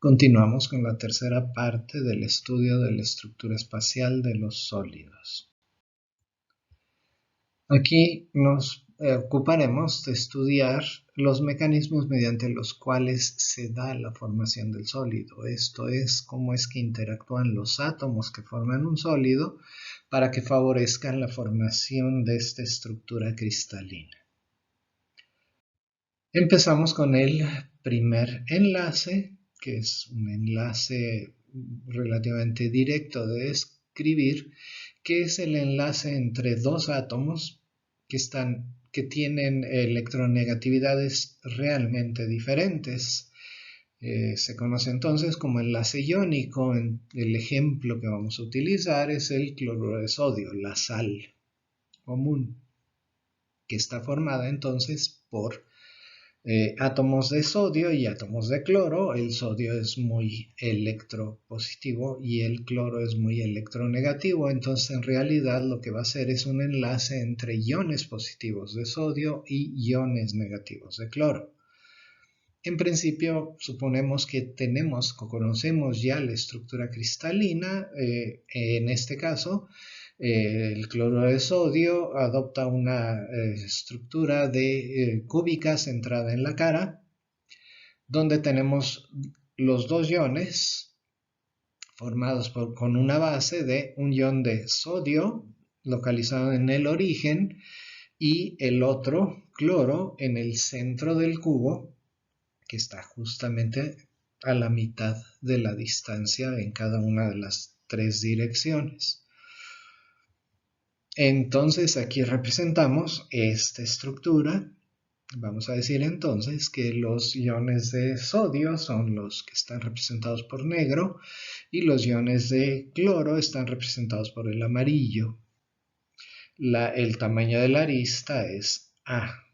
Continuamos con la tercera parte del estudio de la estructura espacial de los sólidos. Aquí nos ocuparemos de estudiar los mecanismos mediante los cuales se da la formación del sólido. Esto es, cómo es que interactúan los átomos que forman un sólido para que favorezcan la formación de esta estructura cristalina. Empezamos con el primer enlace, que es un enlace relativamente directo de escribir, que es el enlace entre dos átomos que tienen electronegatividades realmente diferentes. Se conoce entonces como enlace iónico. El ejemplo que vamos a utilizar es el cloruro de sodio, la sal común, que está formada entonces por átomos de sodio y átomos de cloro. El sodio es muy electropositivo y el cloro es muy electronegativo. Entonces, en realidad, lo que va a hacer es un enlace entre iones positivos de sodio y iones negativos de cloro. En principio, suponemos que conocemos ya la estructura cristalina. En este caso, el cloruro de sodio adopta una estructura cúbica centrada en la cara, donde tenemos los dos iones formados con una base de un ion de sodio localizado en el origen y el otro, cloro, en el centro del cubo, que está justamente a la mitad de la distancia en cada una de las tres direcciones. Entonces aquí representamos esta estructura. Vamos a decir entonces que los iones de sodio son los que están representados por negro y los iones de cloro están representados por el amarillo. El tamaño de la arista es A.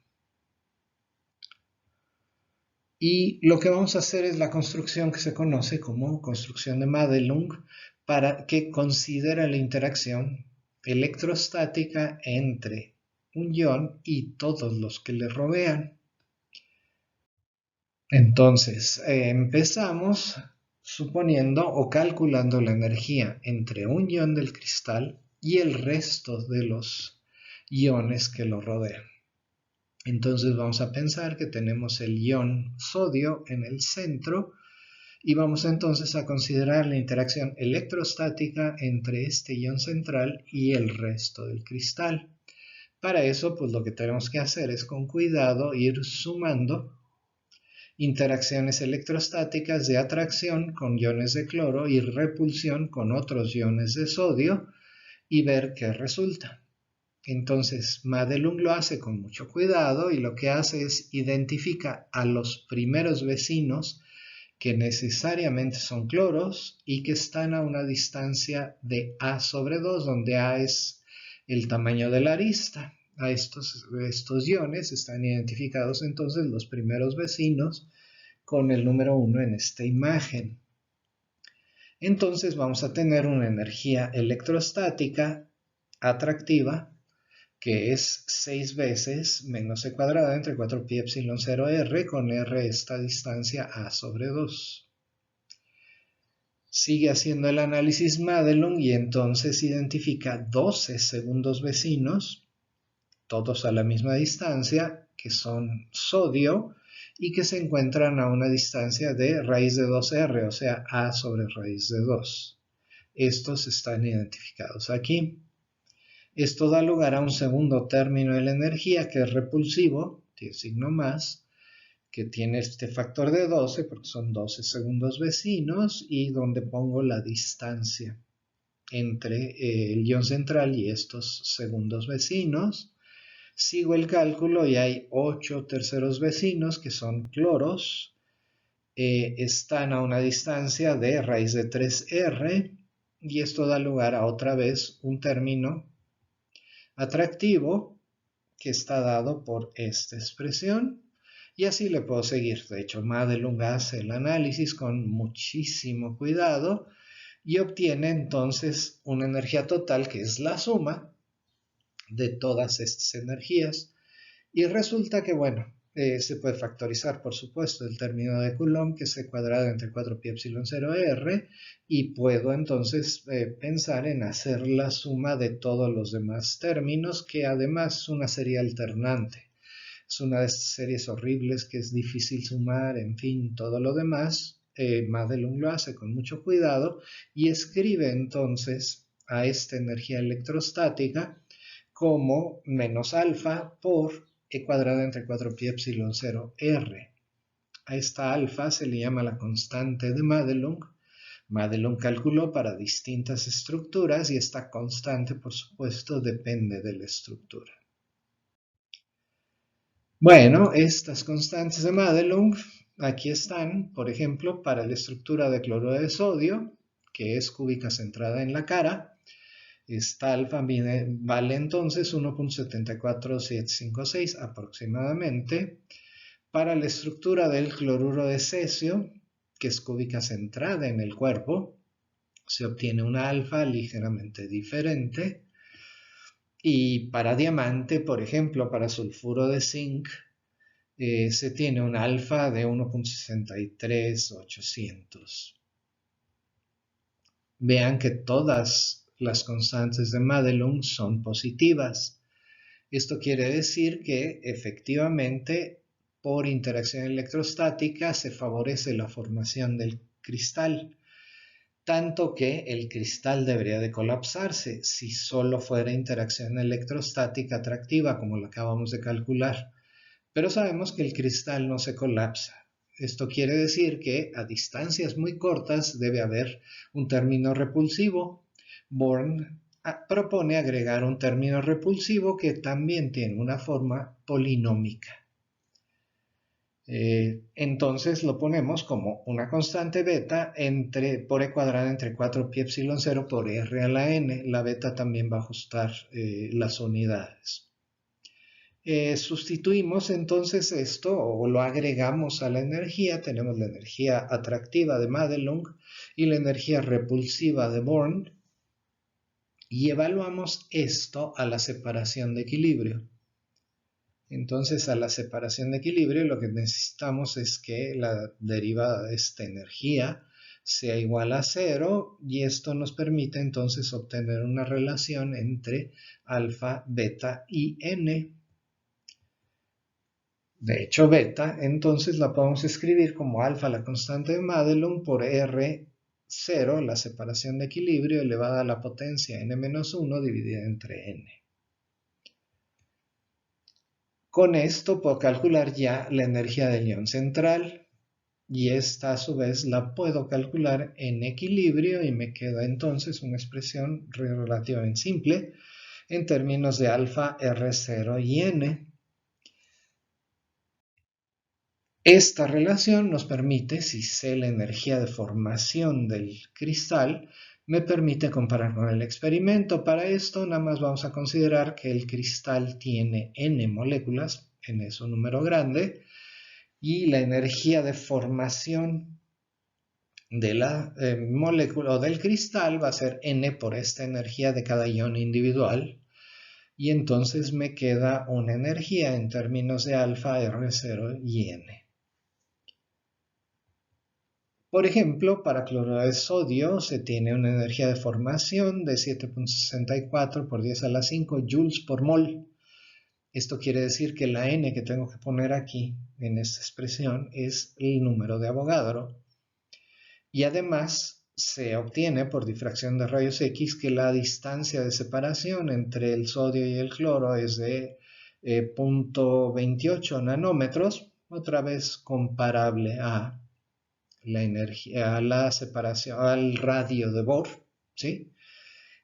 Y lo que vamos a hacer es la construcción que se conoce como construcción de Madelung, que considera la interacción electrostática entre un ion y todos los que le rodean. Entonces, empezamos suponiendo o calculando la energía entre un ion del cristal y el resto de los iones que lo rodean. Entonces vamos a pensar que tenemos el ion sodio en el centro y vamos entonces a considerar la interacción electrostática entre este ion central y el resto del cristal. Para eso, pues lo que tenemos que hacer es con cuidado ir sumando interacciones electrostáticas de atracción con iones de cloro y repulsión con otros iones de sodio y ver qué resulta. Entonces, Madelung lo hace con mucho cuidado y lo que hace es identifica a los primeros vecinos que necesariamente son cloros y que están a una distancia de A sobre 2, donde A es el tamaño de la arista. A estos iones están identificados entonces los primeros vecinos con el número 1 en esta imagen. Entonces vamos a tener una energía electrostática atractiva que es 6 veces menos e cuadrada entre 4pi epsilon 0 r, con r esta distancia a sobre 2. Sigue haciendo el análisis Madelung y entonces identifica 12 segundos vecinos, todos a la misma distancia, que son sodio y que se encuentran a una distancia de raíz de 2r, o sea, a sobre raíz de 2. Estos están identificados aquí. Esto da lugar a un segundo término de la energía que es repulsivo, tiene signo más, que tiene este factor de 12 porque son 12 segundos vecinos y donde pongo la distancia entre el ion central y estos segundos vecinos. Sigo el cálculo y hay 8 terceros vecinos que son cloros, están a una distancia de raíz de 3r y esto da lugar a otra vez un término atractivo que está dado por esta expresión y así le puedo seguir. De hecho, Madelung hace el análisis con muchísimo cuidado y obtiene entonces una energía total que es la suma de todas estas energías y resulta que, bueno, se puede factorizar, por supuesto, el término de Coulomb, que es C cuadrado entre 4πε0r, y puedo entonces pensar en hacer la suma de todos los demás términos, que además es una serie alternante. Es una de estas series horribles que es difícil sumar, en fin, todo lo demás. Madelung lo hace con mucho cuidado y escribe entonces a esta energía electrostática como menos alfa por E cuadrado entre 4πε0r. A esta alfa se le llama la constante de Madelung. Madelung calculó para distintas estructuras y esta constante, por supuesto, depende de la estructura. Bueno, estas constantes de Madelung aquí están, por ejemplo, para la estructura de cloruro de sodio, que es cúbica centrada en la cara. Esta alfa vale entonces 1.74756 aproximadamente. Para la estructura del cloruro de cesio, que es cúbica centrada en el cuerpo, se obtiene una alfa ligeramente diferente. Y para diamante, por ejemplo, para sulfuro de zinc, se tiene un alfa de 1.63800. Vean que todas las constantes de Madelung son positivas. Esto quiere decir que efectivamente por interacción electrostática se favorece la formación del cristal, tanto que el cristal debería de colapsarse si solo fuera interacción electrostática atractiva como lo acabamos de calcular. Pero sabemos que el cristal no se colapsa. Esto quiere decir que a distancias muy cortas debe haber un término repulsivo. Born propone agregar un término repulsivo que también tiene una forma polinómica. Entonces lo ponemos como una constante beta por E cuadrado entre 4πε0 por R a la n. La beta también va a ajustar las unidades. Sustituimos entonces esto o lo agregamos a la energía. Tenemos la energía atractiva de Madelung y la energía repulsiva de Born y evaluamos esto a la separación de equilibrio. Entonces a la separación de equilibrio lo que necesitamos es que la derivada de esta energía sea igual a 0 y esto nos permite entonces obtener una relación entre alfa, beta y n. De hecho, beta, entonces la podemos escribir como alfa, la constante de Madelung, por R0, la separación de equilibrio, elevada a la potencia n-1 dividida entre n. Con esto puedo calcular ya la energía del ion central y esta a su vez la puedo calcular en equilibrio y me queda entonces una expresión relativamente simple en términos de alfa, R0 y n. Esta relación nos permite, si sé la energía de formación del cristal, me permite comparar con el experimento. Para esto nada más vamos a considerar que el cristal tiene n moléculas, n es un número grande, y la energía de formación de la molécula o del cristal va a ser n por esta energía de cada ion individual. Y entonces me queda una energía en términos de alfa, R0 y n. Por ejemplo, para cloruro de sodio se tiene una energía de formación de 7.64 por 10 a la 5 joules por mol. Esto quiere decir que la n que tengo que poner aquí en esta expresión es el número de Avogadro. Y además se obtiene por difracción de rayos X que la distancia de separación entre el sodio y el cloro es de 0.28 nanómetros, otra vez comparable a la energía, a la separación, al radio de Bohr, ¿sí?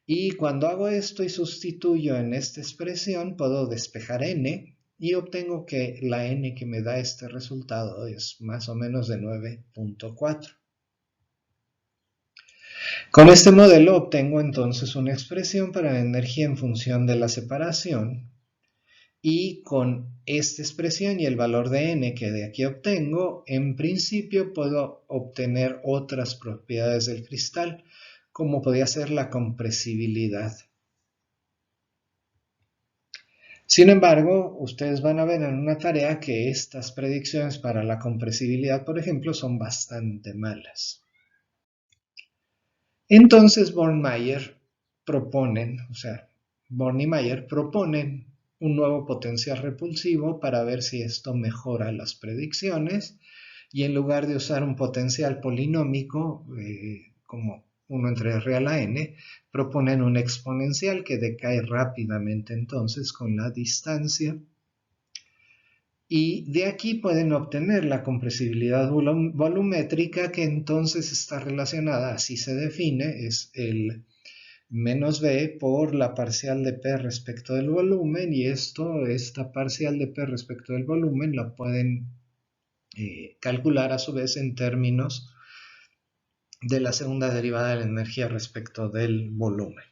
Y cuando hago esto y sustituyo en esta expresión, puedo despejar n y obtengo que la n que me da este resultado es más o menos de 9.4. Con este modelo obtengo entonces una expresión para la energía en función de la separación. Y con esta expresión y el valor de n que de aquí obtengo, en principio puedo obtener otras propiedades del cristal, como podría ser la compresibilidad. Sin embargo, ustedes van a ver en una tarea que estas predicciones para la compresibilidad, por ejemplo, son bastante malas. Entonces Born y Mayer proponen un nuevo potencial repulsivo para ver si esto mejora las predicciones, y en lugar de usar un potencial polinómico como 1 entre r a la n, proponen un exponencial que decae rápidamente entonces con la distancia, y de aquí pueden obtener la compresibilidad volumétrica, que entonces está relacionada, así se define, es el menos b por la parcial de p respecto del volumen, y esta parcial de p respecto del volumen la pueden calcular a su vez en términos de la segunda derivada de la energía respecto del volumen.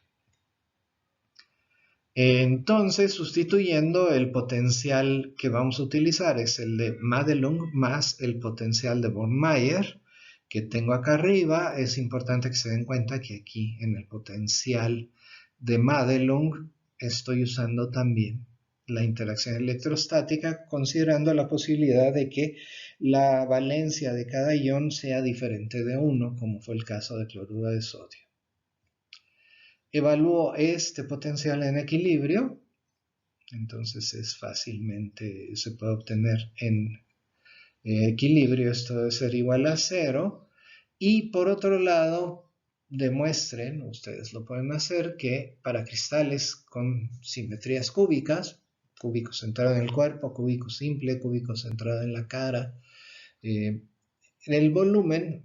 Entonces, sustituyendo, el potencial que vamos a utilizar es el de Madelung más el potencial de Born-Mayer que tengo acá arriba. Es importante que se den cuenta que aquí en el potencial de Madelung estoy usando también la interacción electrostática, considerando la posibilidad de que la valencia de cada ion sea diferente de 1, como fue el caso de cloruro de sodio. Evalúo este potencial en equilibrio, entonces se puede obtener en equilibrio, esto debe ser igual a 0, y por otro lado, demuestren, ustedes lo pueden hacer, que para cristales con simetrías cúbicas, cúbico centrado en el cuerpo, cúbico simple, cúbico centrado en la cara, el volumen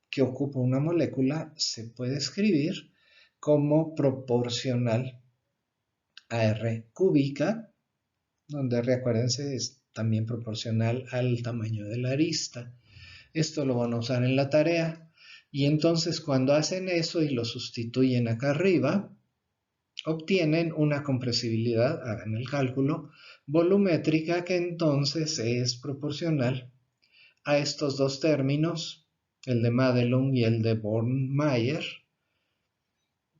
que ocupa una molécula se puede escribir como proporcional a R cúbica, donde R, acuérdense, es también proporcional al tamaño de la arista. Esto lo van a usar en la tarea, y entonces cuando hacen eso y lo sustituyen acá arriba, obtienen una compresibilidad, hagan el cálculo, volumétrica, que entonces es proporcional a estos dos términos, el de Madelung y el de Born-Mayer,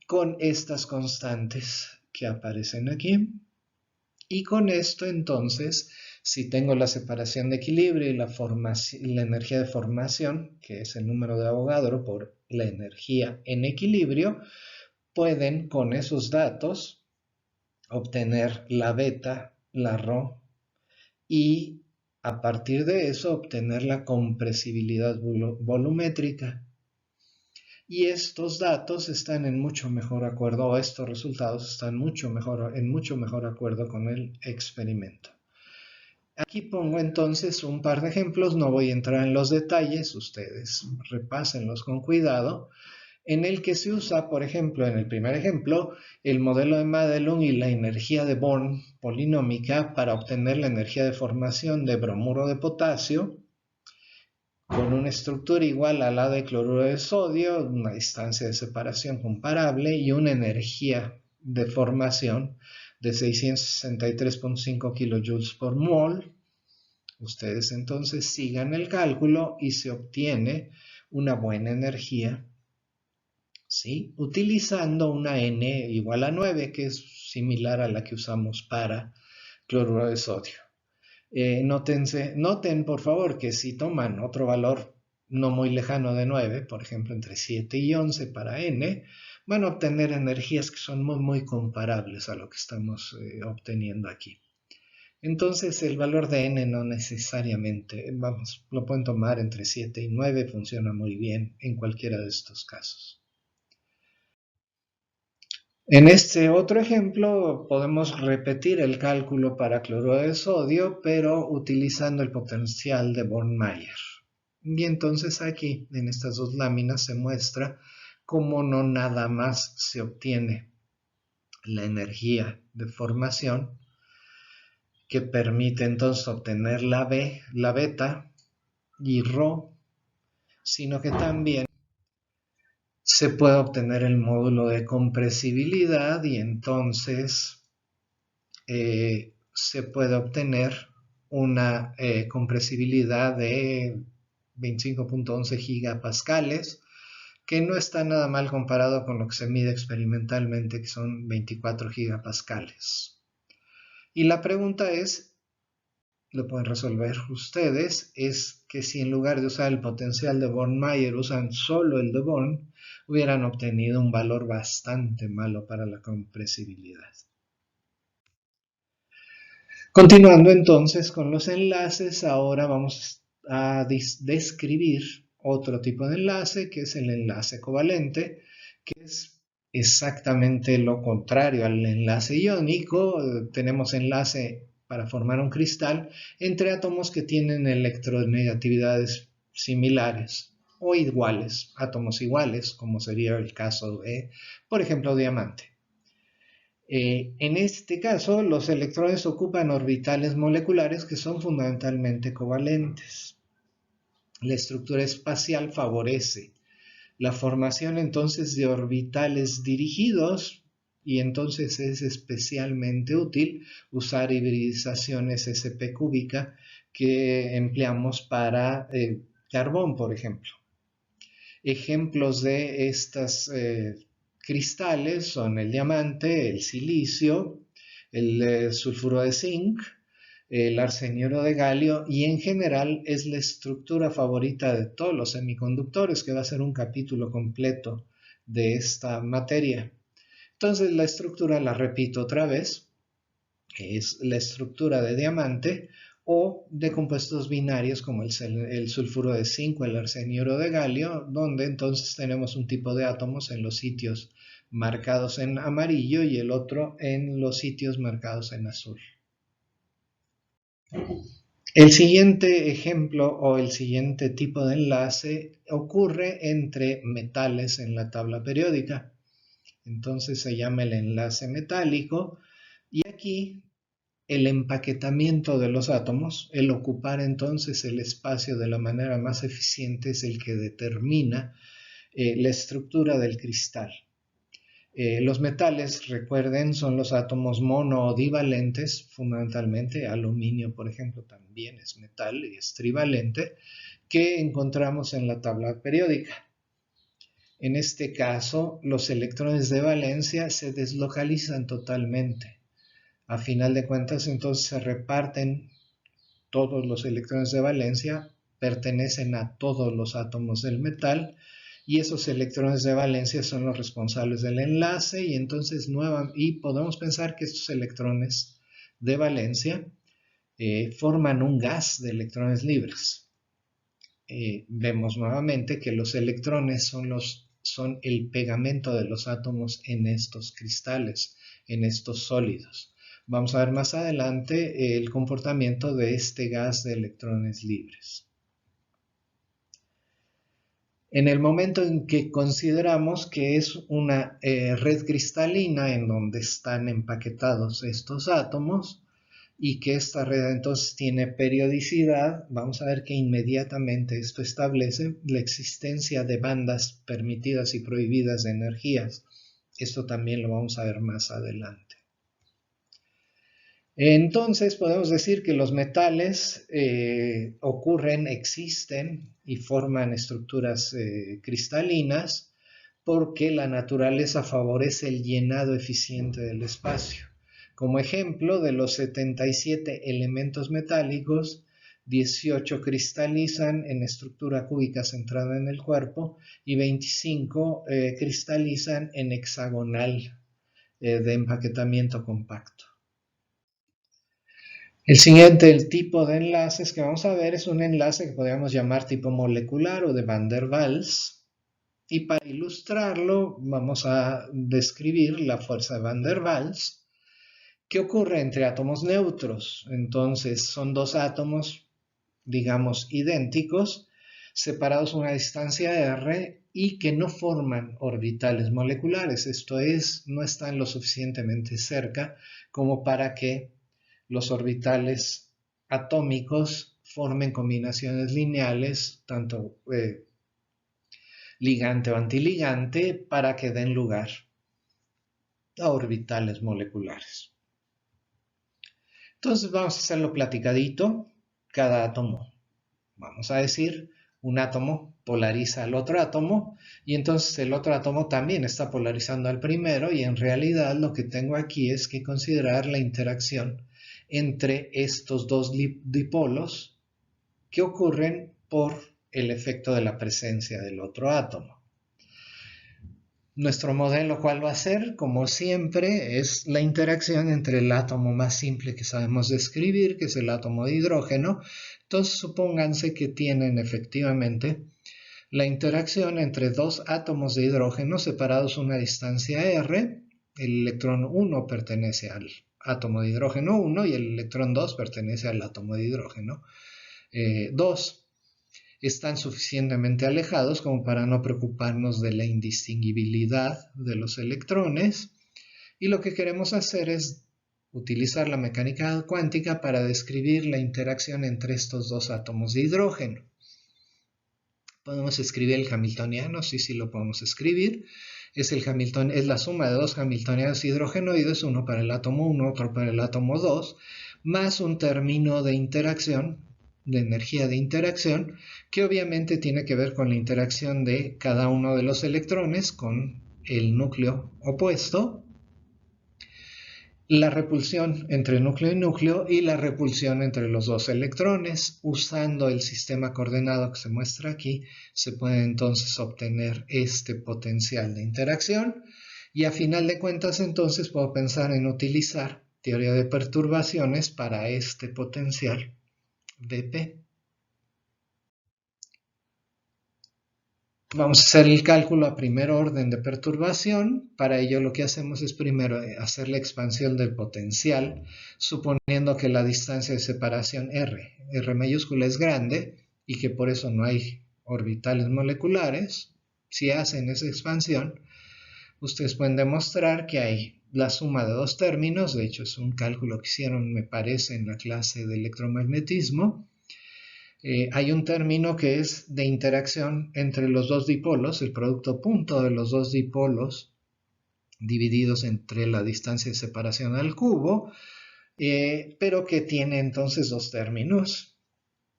con estas constantes que aparecen aquí. Y con esto entonces, si tengo la separación de equilibrio y la energía de formación, que es el número de Avogadro por la energía en equilibrio, pueden con esos datos obtener la beta, la ρ, y a partir de eso obtener la compresibilidad volumétrica. Y estos datos están en mucho mejor acuerdo, o estos resultados están en mucho mejor acuerdo con el experimento. Aquí pongo entonces un par de ejemplos, no voy a entrar en los detalles, ustedes repásenlos con cuidado, en el que se usa, por ejemplo, en el primer ejemplo, el modelo de Madelung y la energía de Born polinómica para obtener la energía de formación de bromuro de potasio, con una estructura igual a la de cloruro de sodio, una distancia de separación comparable y una energía de formación de 663.5 kJ por mol. Ustedes entonces sigan el cálculo y se obtiene una buena energía, ¿sí? Utilizando una N igual a 9, que es similar a la que usamos para cloruro de sodio. Noten por favor que si toman otro valor no muy lejano de 9, por ejemplo entre 7 y 11 para N, van a obtener energías que son muy comparables a lo que estamos obteniendo aquí. Entonces el valor de N no necesariamente, lo pueden tomar entre 7 y 9, funciona muy bien en cualquiera de estos casos. En este otro ejemplo podemos repetir el cálculo para cloruro de sodio, pero utilizando el potencial de Born-Mayer. Y entonces aquí, en estas dos láminas, se muestra cómo no nada más se obtiene la energía de formación, que permite entonces obtener la beta y ρ, sino que también se puede obtener el módulo de compresibilidad, y entonces se puede obtener una compresibilidad de 25.11 gigapascales, que no está nada mal comparado con lo que se mide experimentalmente, que son 24 gigapascales. Y la pregunta es, lo pueden resolver ustedes, es que si en lugar de usar el potencial de Born-Mayer usan solo el de Born, hubieran obtenido un valor bastante malo para la compresibilidad. Continuando entonces con los enlaces, ahora vamos a describir otro tipo de enlace, que es el enlace covalente, que es exactamente lo contrario al enlace iónico. Tenemos enlace para formar un cristal entre átomos que tienen electronegatividades similares o iguales, átomos iguales, como sería el caso de, por ejemplo, diamante. En este caso, los electrones ocupan orbitales moleculares que son fundamentalmente covalentes. La estructura espacial favorece la formación entonces de orbitales dirigidos y entonces es especialmente útil usar hibridizaciones sp cúbica que empleamos para carbón, por ejemplo. Ejemplos de estas cristales son el diamante, el silicio, el sulfuro de zinc, el arseniuro de galio y en general es la estructura favorita de todos los semiconductores, que va a ser un capítulo completo de esta materia. Entonces la estructura la repito otra vez, es la estructura de diamante o de compuestos binarios como el sulfuro de zinc o el arseniuro de galio, donde entonces tenemos un tipo de átomos en los sitios marcados en amarillo y el otro en los sitios marcados en azul. El siguiente ejemplo o el siguiente tipo de enlace ocurre entre metales en la tabla periódica. Entonces se llama el enlace metálico y aquí el empaquetamiento de los átomos, el ocupar entonces el espacio de la manera más eficiente es el que determina la estructura del cristal. Los metales, recuerden, son los átomos mono o divalentes, fundamentalmente aluminio, por ejemplo, también es metal y es trivalente, que encontramos en la tabla periódica. En este caso, los electrones de valencia se deslocalizan totalmente. A final de cuentas, entonces se reparten todos los electrones de valencia, pertenecen a todos los átomos del metal y esos electrones de valencia son los responsables del enlace y entonces podemos pensar que estos electrones de valencia forman un gas de electrones libres. Vemos nuevamente que los electrones son el pegamento de los átomos en estos cristales, en estos sólidos. Vamos a ver más adelante el comportamiento de este gas de electrones libres. En el momento en que consideramos que es una red cristalina en donde están empaquetados estos átomos y que esta red entonces tiene periodicidad, vamos a ver que inmediatamente esto establece la existencia de bandas permitidas y prohibidas de energías. Esto también lo vamos a ver más adelante. Entonces podemos decir que los metales existen y forman estructuras cristalinas porque la naturaleza favorece el llenado eficiente del espacio. Como ejemplo, de los 77 elementos metálicos, 18 cristalizan en estructura cúbica centrada en el cuerpo y 25 cristalizan en hexagonal de empaquetamiento compacto. El siguiente tipo de enlaces que vamos a ver es un enlace que podríamos llamar tipo molecular o de Van der Waals. Y para ilustrarlo vamos a describir la fuerza de Van der Waals que ocurre entre átomos neutros. Entonces son dos átomos, digamos, idénticos, separados a una distancia r y que no forman orbitales moleculares. Esto es, no están lo suficientemente cerca como para que los orbitales atómicos formen combinaciones lineales, tanto ligante o antiligante, para que den lugar a orbitales moleculares. Entonces vamos a hacerlo platicadito. Cada átomo, vamos a decir, un átomo polariza al otro átomo y entonces el otro átomo también está polarizando al primero y en realidad lo que tengo aquí es que considerar la interacción entre estos dos dipolos que ocurren por el efecto de la presencia del otro átomo. Nuestro modelo, ¿cuál va a ser? Como siempre, es la interacción entre el átomo más simple que sabemos describir, que es el átomo de hidrógeno. Entonces, supónganse que tienen efectivamente la interacción entre dos átomos de hidrógeno separados a una distancia r. El electrón 1 pertenece al átomo de hidrógeno 1 y el electrón 2 pertenece al átomo de hidrógeno 2. Están suficientemente alejados como para no preocuparnos de la indistinguibilidad de los electrones, y lo que queremos hacer es utilizar la mecánica cuántica para describir la interacción entre estos dos átomos de hidrógeno. ¿Podemos escribir el hamiltoniano? Sí, lo podemos escribir. Es la suma de dos hamiltonianos hidrogenoides, uno para el átomo 1, otro para el átomo 2, más un término de interacción, de energía de interacción, que obviamente tiene que ver con la interacción de cada uno de los electrones con el núcleo opuesto, la repulsión entre núcleo y núcleo y la repulsión entre los dos electrones. Usando el sistema coordenado que se muestra aquí, se puede entonces obtener este potencial de interacción, y a final de cuentas entonces puedo pensar en utilizar teoría de perturbaciones para este potencial Vp. Vamos a hacer el cálculo a primer orden de perturbación. Para ello lo que hacemos es primero hacer la expansión del potencial, suponiendo que la distancia de separación R mayúscula es grande y que por eso no hay orbitales moleculares. Si hacen esa expansión, ustedes pueden demostrar que hay la suma de dos términos. De hecho, es un cálculo que hicieron, me parece, en la clase de electromagnetismo. Hay un término que es de interacción entre los dos dipolos, el producto punto de los dos dipolos divididos entre la distancia de separación al cubo, pero que tiene entonces dos términos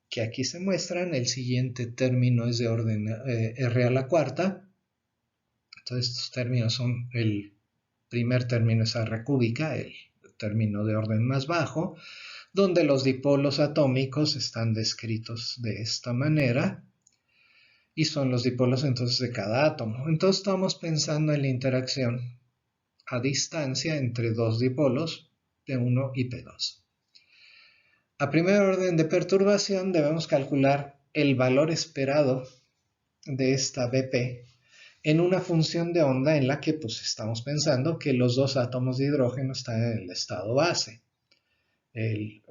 que aquí se muestran. El siguiente término es de orden r a la cuarta. Entonces estos términos son: el primer término es r cúbica, el término de orden más bajo, donde los dipolos atómicos están descritos de esta manera, y son los dipolos entonces de cada átomo. Entonces estamos pensando en la interacción a distancia entre dos dipolos, P1 y P2. A primer orden de perturbación debemos calcular el valor esperado de esta Vp en una función de onda en la que pues estamos pensando que los dos átomos de hidrógeno están en el estado base. El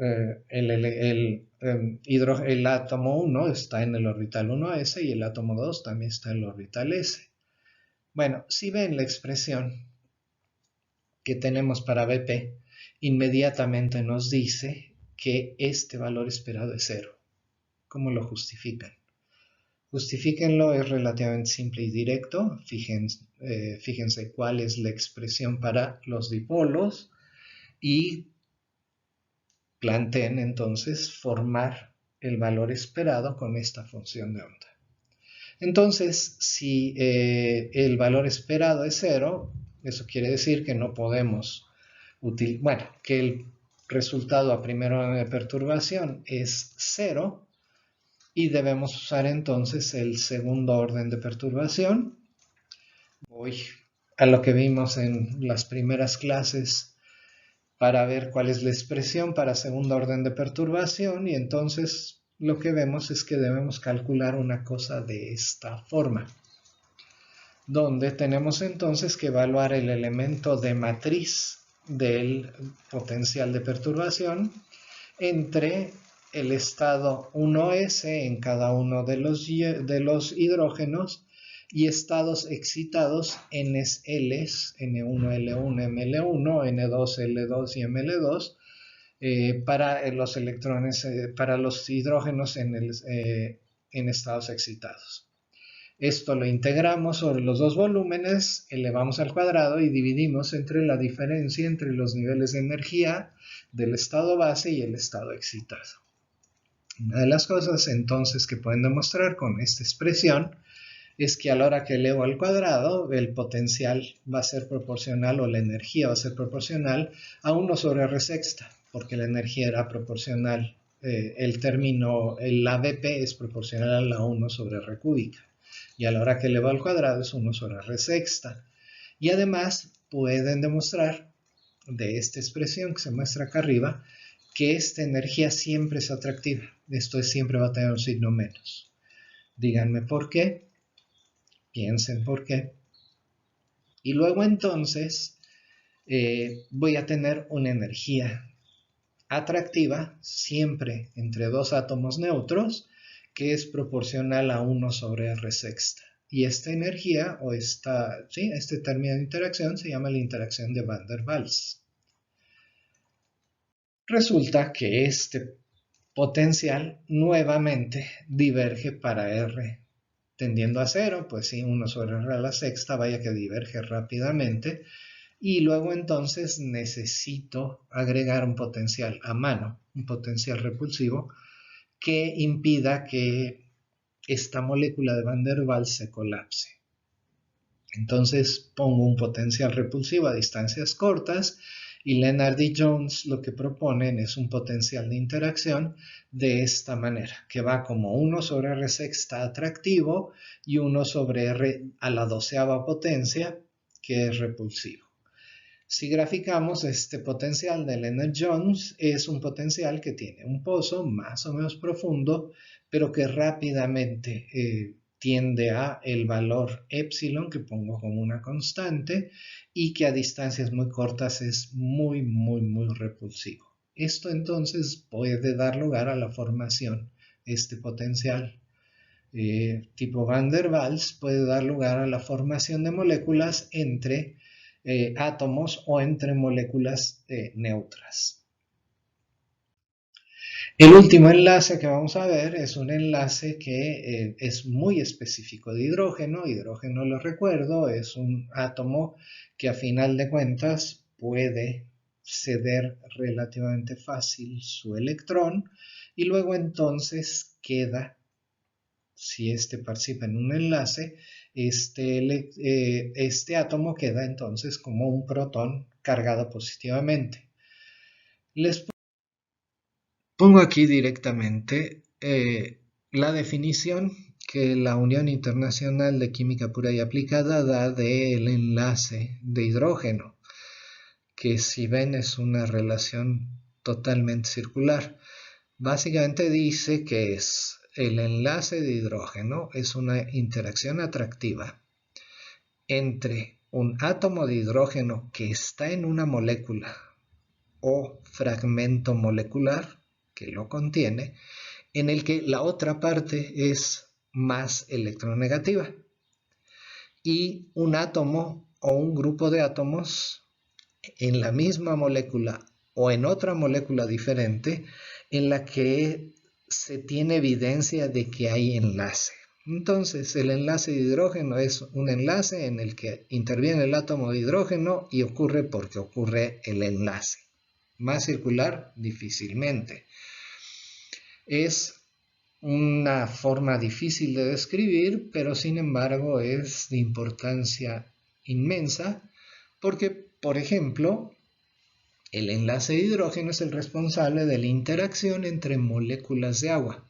átomo 1 está en el orbital 1s y el átomo 2 también está en el orbital s. Bueno, si ven la expresión que tenemos para Vp, inmediatamente nos dice que este valor esperado es 0. ¿Cómo lo justifican? Justifíquenlo, es relativamente simple y directo. Fíjense cuál es la expresión para los dipolos y planteen entonces formar el valor esperado con esta función de onda. Entonces, si el valor esperado es 0, eso quiere decir que no podemos que el resultado a primer orden de perturbación es 0, y debemos usar entonces el segundo orden de perturbación. Voy a lo que vimos en las primeras clases para ver cuál es la expresión para segundo orden de perturbación, y entonces lo que vemos es que debemos calcular una cosa de esta forma, donde tenemos entonces que evaluar el elemento de matriz del potencial de perturbación entre el estado 1s en cada uno de los hidrógenos y estados excitados Ns, Ls, N1, L1, Ml1, N2, L2 y Ml2 para los electrones, para los hidrógenos en estados excitados. Esto lo integramos sobre los dos volúmenes, elevamos al cuadrado y dividimos entre la diferencia entre los niveles de energía del estado base y el estado excitado. Una de las cosas entonces que pueden demostrar con esta expresión es que a la hora que elevo al cuadrado, el potencial va a ser proporcional, o la energía va a ser proporcional a 1 sobre R sexta. porque la energía era proporcional. El término, el ABP es proporcional a la 1 sobre R cúbica. Y a la hora que eleva al cuadrado es 1 sobre R sexta. Y además pueden demostrar de esta expresión que se muestra acá arriba que esta energía siempre es atractiva. Esto es, siempre va a tener un signo menos. Díganme por qué. Piensen por qué. Y luego entonces voy a tener una energía atractiva siempre entre dos átomos neutros que es proporcional a 1 sobre R sexta. Y esta energía, o este término de interacción se llama la interacción de Van der Waals. Resulta que este potencial nuevamente diverge para R tendiendo a 0, pues sí, 1 sobre R a la sexta, vaya que diverge rápidamente. Y luego entonces necesito agregar un potencial a mano, un potencial repulsivo, que impida que esta molécula de Van der Waals se colapse. Entonces pongo un potencial repulsivo a distancias cortas y Lennard y Jones lo que proponen es un potencial de interacción de esta manera, que va como 1 sobre R sexta atractivo y 1 sobre R a la 12ª potencia, que es repulsivo. Si graficamos este potencial de Lennard-Jones, es un potencial que tiene un pozo más o menos profundo, pero que rápidamente tiende a el valor epsilon, que pongo como una constante, y que a distancias muy cortas es muy, muy, muy repulsivo. Esto entonces puede dar lugar a la formación, este potencial tipo Van der Waals puede dar lugar a la formación de moléculas entre átomos o entre moléculas neutras. El último enlace que vamos a ver es un enlace que es muy específico de hidrógeno. Hidrógeno, lo recuerdo, es un átomo que a final de cuentas puede ceder relativamente fácil su electrón y luego entonces queda, si este participa en un enlace, este átomo queda entonces como un protón cargado positivamente. Les pongo aquí directamente la definición que la Unión Internacional de Química Pura y Aplicada da del enlace de hidrógeno, que si ven es una relación totalmente circular. Básicamente dice que el enlace de hidrógeno es una interacción atractiva entre un átomo de hidrógeno que está en una molécula o fragmento molecular que lo contiene, en el que la otra parte es más electronegativa, y un átomo o un grupo de átomos en la misma molécula o en otra molécula diferente en la que se tiene evidencia de que hay enlace. Entonces, el enlace de hidrógeno es un enlace en el que interviene el átomo de hidrógeno y ocurre porque ocurre el enlace. Más circular, difícilmente. Es una forma difícil de describir, pero sin embargo es de importancia inmensa porque, por ejemplo, el enlace de hidrógeno es el responsable de la interacción entre moléculas de agua.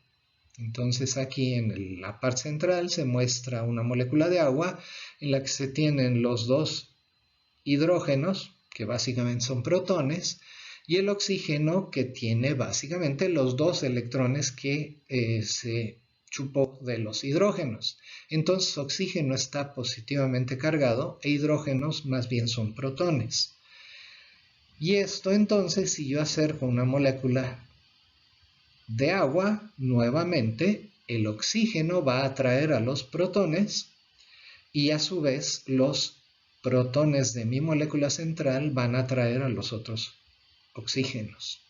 Entonces aquí en la parte central se muestra una molécula de agua en la que se tienen los dos hidrógenos, que básicamente son protones, y el oxígeno, que tiene básicamente los dos electrones que se chupó de los hidrógenos. Entonces oxígeno está positivamente cargado e hidrógenos más bien son protones. Y esto entonces, si yo acerco una molécula de agua, nuevamente el oxígeno va a atraer a los protones y a su vez los protones de mi molécula central van a atraer a los otros oxígenos.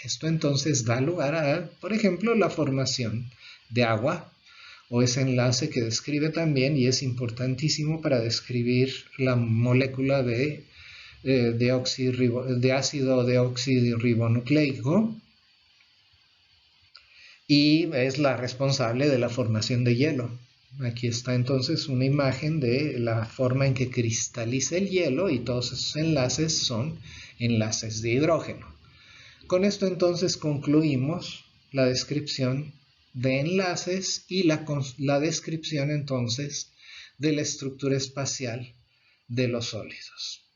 Esto entonces da lugar a, por ejemplo, la formación de agua o ese enlace que describe también y es importantísimo para describir la molécula de ácido deoxirribonucleico y es la responsable de la formación de hielo. Aquí está entonces una imagen de la forma en que cristaliza el hielo y todos esos enlaces son enlaces de hidrógeno. Con esto entonces concluimos la descripción de enlaces y la descripción entonces de la estructura espacial de los sólidos.